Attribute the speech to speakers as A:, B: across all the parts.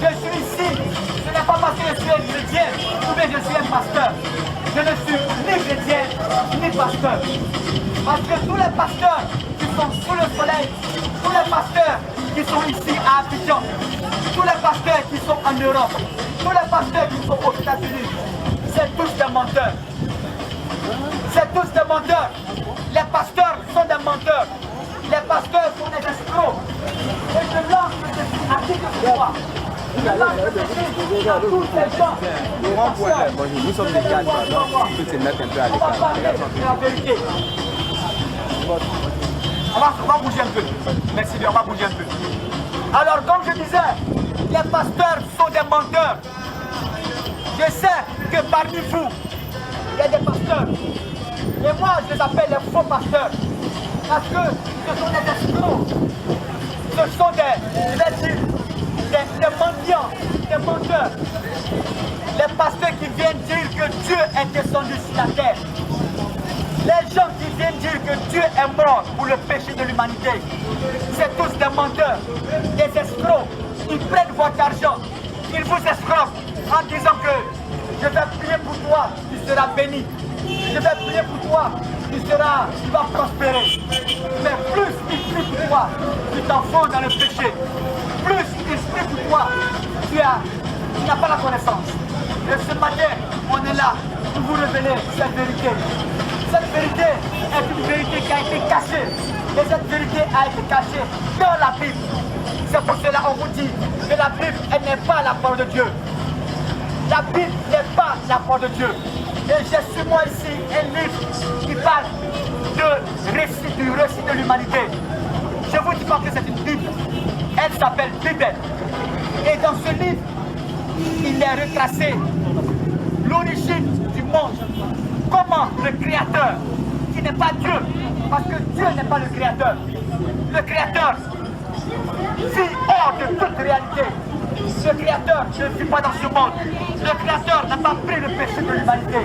A: Je suis ici, ce n'est pas parce que je suis un chrétien ou bien je suis un pasteur. Je ne suis ni chrétien ni pasteur. Parce que tous les pasteurs qui sont sous le soleil, tous les pasteurs qui sont ici à Abidjan, tous les pasteurs qui sont en Europe, tous les pasteurs qui sont aux États-Unis, c'est tous des menteurs. C'est tous des menteurs. Les pasteurs sont des menteurs. Les pasteurs sont des escrocs. Et je lance le défi à qui que ce soit. Je lance le défi à tous ces gens.
B: Nous sommes des gars, il faut se mettre un peu à
A: On va
B: l'écart.
A: parler de la vérité. On va bouger un peu. Merci bien, on va bouger un peu. Alors, comme je disais, les pasteurs sont des menteurs. Je sais que parmi vous, il y a des pasteurs. Et moi, je les appelle les faux pasteurs. Parce que ce sont des escrocs. Ce sont des mendiants, des menteurs. Les pasteurs qui viennent dire que Dieu est descendu sur la terre. Les gens qui viennent dire que Dieu est mort pour le péché de l'humanité. C'est tous des menteurs, des escrocs. Ils prennent votre argent. Ils vous escroquent en disant que je vais prier pour toi, tu seras béni. Je vais prier pour toi, tu vas prospérer. Mais plus ils prient pour toi, tu t'enfonces dans le péché. Plus ils prient pour toi, tu n'as pas la connaissance. Et ce matin, on est là pour vous révéler cette vérité. Cette vérité est une vérité qui a été cachée. Et cette vérité a été cachée dans la Bible. C'est pour cela qu'on vous dit que la Bible, elle n'est pas la parole de Dieu. La Bible n'est pas la parole de Dieu. Et j'ai sur moi ici un livre qui parle du récit de l'humanité. Je vous dis pas que c'est une Bible. Elle s'appelle Bible. Et dans ce livre, il est retracé l'origine du monde. Comment le Créateur, qui n'est pas Dieu, parce que Dieu n'est pas le Créateur. Le Créateur vit hors de toute réalité. Le Créateur ne vit pas dans ce monde. Le Créateur n'a pas pris le péché de l'humanité.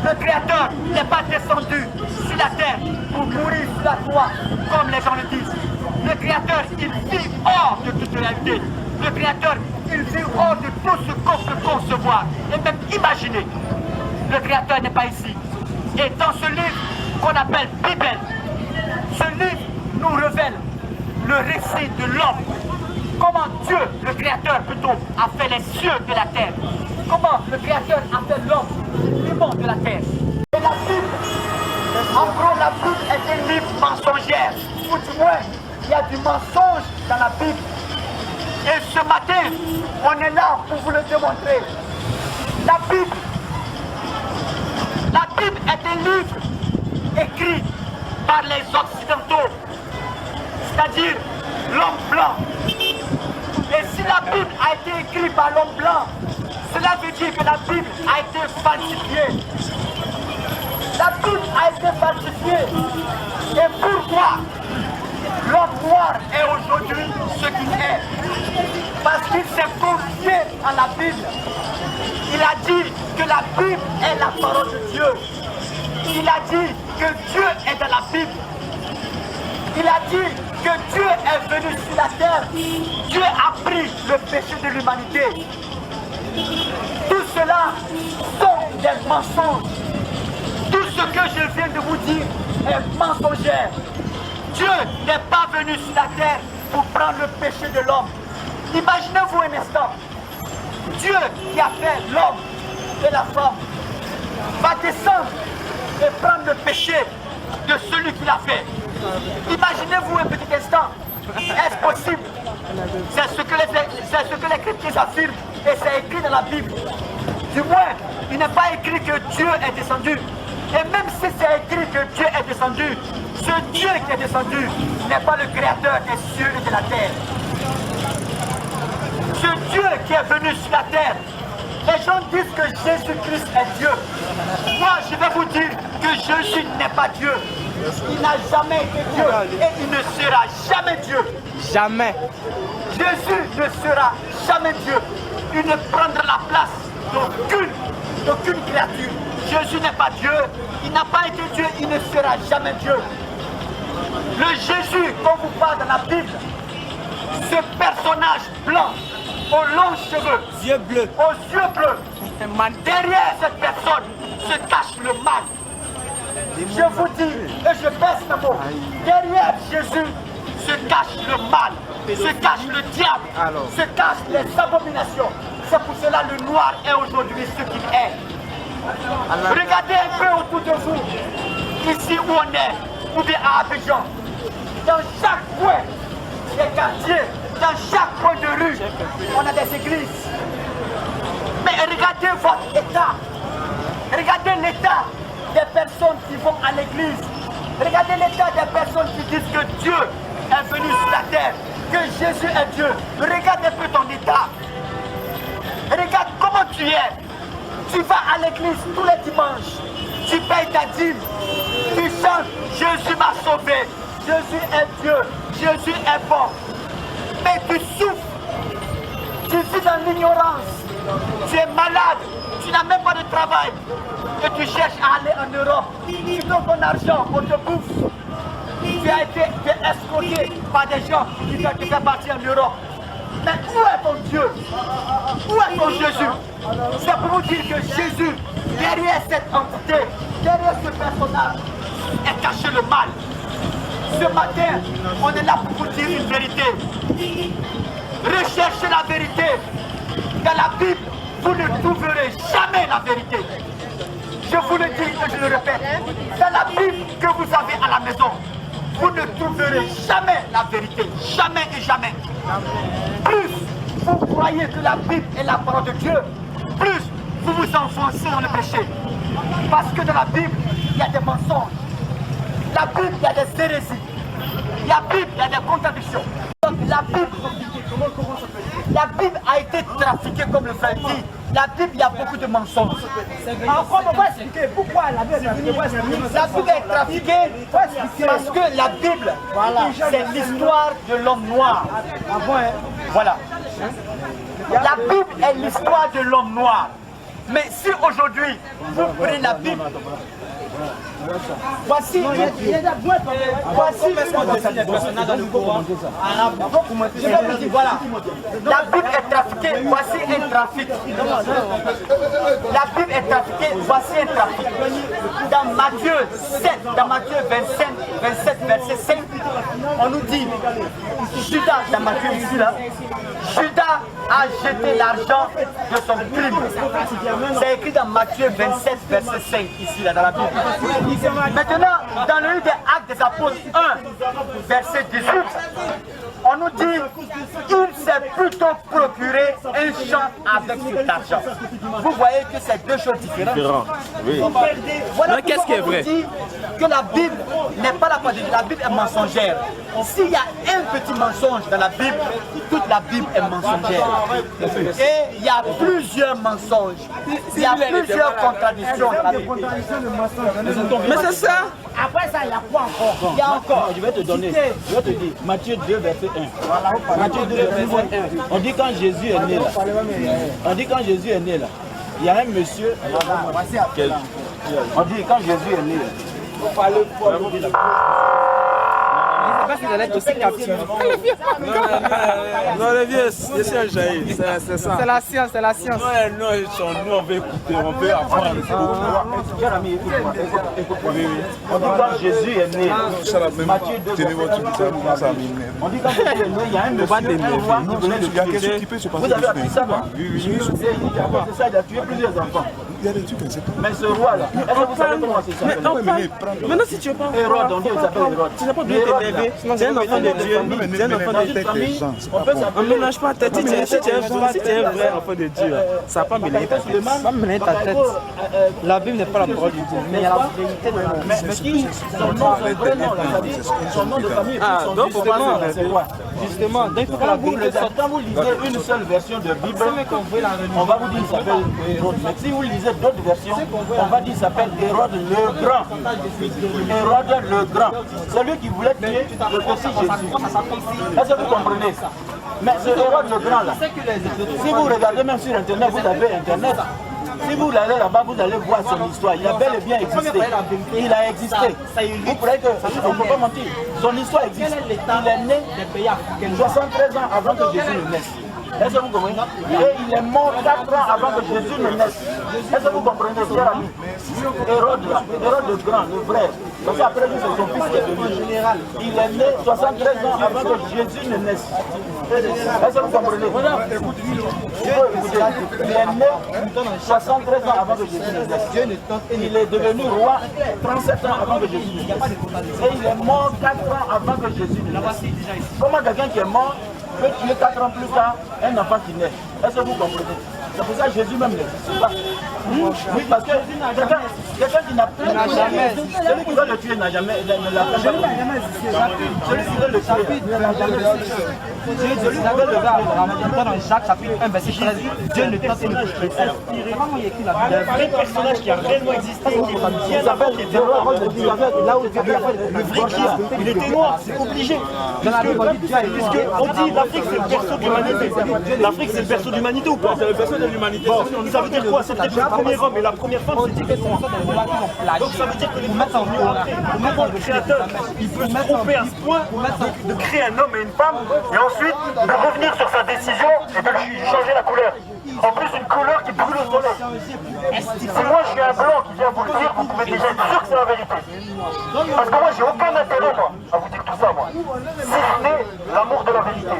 A: Le Créateur n'est pas descendu sur la terre pour mourir sur la croix, comme les gens le disent. Le Créateur, il vit hors de toute réalité. Le Créateur, il vit hors de tout ce qu'on peut concevoir et même imaginer. Le Créateur n'est pas ici. Et dans ce livre qu'on appelle Bible, ce livre nous révèle le récit de l'homme. Comment Dieu, le Créateur plutôt, a fait les cieux de la terre. Comment le Créateur a fait l'homme, l'humain de la terre. Et la Bible, en gros, la Bible est un livre mensongère. Ou du moins, il y a du mensonge dans la Bible. Et ce matin, on est là pour vous le démontrer. La Bible est un livre écrit par les Occidentaux, c'est-à-dire l'homme blanc. Et si la Bible a été écrite par l'homme blanc, cela veut dire que la Bible a été falsifiée. La Bible a été falsifiée. Et pourquoi l'homme noir est aujourd'hui ce qu'il est? Parce qu'il s'est confié à la Bible. Il a dit que la Bible est la parole de Dieu. Il a dit que Dieu est dans la Bible. Il a dit que Dieu est venu sur la terre. Dieu a pris le péché de l'humanité. Tout cela sont des mensonges. Tout ce que je viens de vous dire est mensongère. Dieu n'est pas venu sur la terre pour prendre le péché de l'homme. Imaginez-vous un instant. Dieu qui a fait l'homme et la femme va descendre et prendre le péché de celui qui l'a fait. Imaginez-vous un petit instant. Est-ce possible? C'est ce que les chrétiens affirment et c'est écrit dans la Bible. Du moins, il n'est pas écrit que Dieu est descendu. Et même si c'est écrit que Dieu est descendu, ce Dieu qui est descendu n'est pas le créateur des cieux et de la terre. Ce Dieu qui est venu sur la terre, les gens disent que Jésus-Christ est Dieu. Moi, je vais vous dire que Jésus n'est pas Dieu. Il n'a jamais été Dieu et il ne sera jamais Dieu.
B: Jamais.
A: Jésus ne sera jamais Dieu. Il ne prendra la place d'aucune créature. Jésus n'est pas Dieu, il n'a pas été Dieu, il ne sera jamais Dieu. Le Jésus qu'on vous parle dans la Bible, ce personnage blanc, aux longs cheveux,
C: Yeux bleus.
A: aux yeux bleus. Derrière cette personne se cache le mal. Je vous dis, et je baisse le mot, derrière Jésus se cache le mal, se cache le diable, se cachent les abominations. C'est pour cela le noir est aujourd'hui ce qu'il est. Regardez un peu autour de vous, ici où on est, ou bien à Abidjan. Dans chaque coin des quartiers, dans chaque coin de rue, on a des églises. Mais regardez votre état. Regardez l'état des personnes qui vont à l'église. Regardez l'état des personnes qui disent que Dieu est venu sur la terre, que Jésus est Dieu. Regarde un peu ton état. Regarde comment tu es. Tu vas à l'église tous les dimanches. Tu payes ta dîme. Tu chantes Jésus m'a sauvé. Jésus est Dieu. Jésus est bon. Mais tu souffres. Tu vis dans l'ignorance. Tu es malade. Tu n'as même pas de travail. Et tu cherches à aller en Europe. Tu donnes ton argent, on te bouffe. Tu as été escroqué par des gens qui veulent te faire partir en Europe. Mais où est ton Dieu? Où est ton Jésus? C'est pour vous dire que Jésus, derrière cette entité, derrière ce personnage, est caché le mal. Ce matin, on est là pour vous dire une vérité. Recherchez la vérité. Dans la Bible, vous ne trouverez jamais la vérité. Je vous le dis et je le répète. Dans la Bible que vous avez à la maison, vous ne trouverez jamais la vérité. Jamais et jamais. Plus vous croyez que la Bible est la parole de Dieu, plus vous vous enfoncez dans le péché. Parce que dans la Bible, il y a des mensonges. La Bible, il y a des hérésies. La Bible, il y a des contradictions. Donc la Bible a été trafiquée comme le frère dit. La Bible, il y a beaucoup de mensonges.
D: Encore, on va expliquer pourquoi la Bible est trafiquée.
A: La Bible est trafiquée parce que la Bible, c'est l'histoire de l'homme noir. Voilà. La Bible est l'histoire de l'homme noir. Mais si aujourd'hui, vous prenez la Bible, voici
D: dans le Coran.
A: Je vais vous dire, voilà. La Bible est trafiquée, voici un trafic. La Bible est trafiquée, voici un trafic. Dans Matthieu 7, dans Matthieu 27, verset 5, on nous dit, Judas, dans Matthieu ici là, Judas a jeté l'argent de son crime. C'est écrit dans Matthieu 27, verset 5, ici là, dans la Bible. Maintenant, dans le livre des Actes des Apôtres 1, verset 18, on nous dit qu'il s'est plutôt procuré un champ avec cet argent. Vous voyez que c'est deux choses différentes.
B: Oui.
A: Voilà
C: Mais qu'est-ce qui est vrai?
A: dit que la Bible n'est pas la parole de Dieu, la Bible est mensongère. S'il y a un petit mensonge dans la Bible, toute la Bible est mensongère. Et il y a plusieurs mensonges, il y a plusieurs contradictions dans la Bible.
C: Mais c'est ça.
D: Après ça, il y a quoi encore?
A: Il y a encore,
E: Je vais te donner, je vais te dire, Matthieu 2, verset 1. Matthieu 2, verset 1. On dit quand Jésus est né là. On dit quand Jésus est né là. Il y a un monsieur. On dit quand Jésus est né là. Il faut parler fort.
C: Je sais pas si vous allez être aussi captif.
B: Non, les vieux, je suis un jaillit. C'est ça.
C: C'est la science, c'est la science.
B: Non, nous, on veut écouter, on veut apprendre.
E: Cher ami, écoute-moi. On dit quand Jésus est né. Matthieu 2, verset 1. On dit quand Jésus est né, il y a un monsieur qui venait de tuer. Vous avez appris ça, non? Oui. C'est ça, il a tué plusieurs enfants.
B: Il y a des trucs comme ça.
E: Mais ce roi-là, est-ce que vous savez comment c'est ça?
C: Maintenant, si tu veux pas.
E: Hérode, on dit qu'il s'appelle Hérode.
C: Tu n'as pas besoin de t'énerver. C'est un enfant de Dieu. C'est un enfant de Dieu. On ne mélange pas ta tête. Si tu es un vrai enfant de Dieu, ça va pas mélanger ta tête. Ça va mélanger ta tête. La Bible n'est pas la parole de Dieu, mais il y a la vérité dans la Bible.
E: Mais qui son nom, son vrai nom, son nom de famille, son nom c'est quoi?
C: Justement, donc il faut que la vérité sorte.
E: Quand vous lisez une seule version de Bible, on va vous dire qu'il s'appelle Hérode. Mais si vous lisez d'autres versions, on va dire qu'il s'appelle Hérode le Grand. Hérode le Grand. Celui qui voulait tuer le Messie Jésus. Est-ce que vous comprenez? Mais ce Hérode le Grand là, si vous regardez même sur Internet, vous avez Internet. Si vous allez là-bas, vous allez voir son histoire. Il a bel et bien existé. Il a existé. Vous croyez qu'on ne peut pas mentir? Son histoire existe. Il est né 73 ans avant que Jésus ne naisse. Est-ce que vous comprenez? Et il est mort 4 ans avant que Jésus ne naisse. Est-ce que vous comprenez, cher ami? Hérode là, Hérode le grand, le vrai. Parce qu'après lui, c'est son fils qui est venu. Il est né 73 ans avant que Jésus ne naisse. Est-ce que vous comprenez? Il est né 73 ans avant que Jésus ne naisse. Il est devenu roi 37 ans avant que Jésus ne naisse. Et il est mort 4 ans avant que Jésus ne naisse. Comment quelqu'un qui est mort peut tuer 4 ans plus tard un enfant qui naît? Est-ce que vous comprenez? C'est pour ça que Jésus même n'existe pas. Oui, parce que quelqu'un qui n'a jamais, celui qui veut le tuer n'a jamais, ne l'a pas. Celui qui veut le tuer ne l'a jamais fait. Celui qui veut le tuer
C: Dans Jacques chapitre 1 verset 13, Dieu ne tente pas. Comment il écrit la Bible?
D: Un vrai personnage qui a réellement existé, qui est bien avant qu'il était noir. Le vrai qui il était noir, c'est obligé. Puisque on dit l'Afrique c'est le berceau de l'humanité. L'Afrique c'est le berceau de l'humanité ou pas?
B: C'est le berceau de l'humanité.
D: Bon, ça veut dire quoi? C'était le premier homme et la première femme c'était qu'elles sont ensemble. Donc ça veut dire que les femmes sont venues après. Comment le créateur il peut se tromper à ce point de créer un homme et une femme et ensuite de revenir sur sa décision et de lui changer la couleur. En plus une couleur qui brûle au soleil. Si moi je suis un blanc qui vient vous le dire, vous pouvez déjà être sûr que c'est la vérité. Parce que moi j'ai aucun intérêt moi à vous dire tout ça moi. Si ce n'est l'amour de la vérité.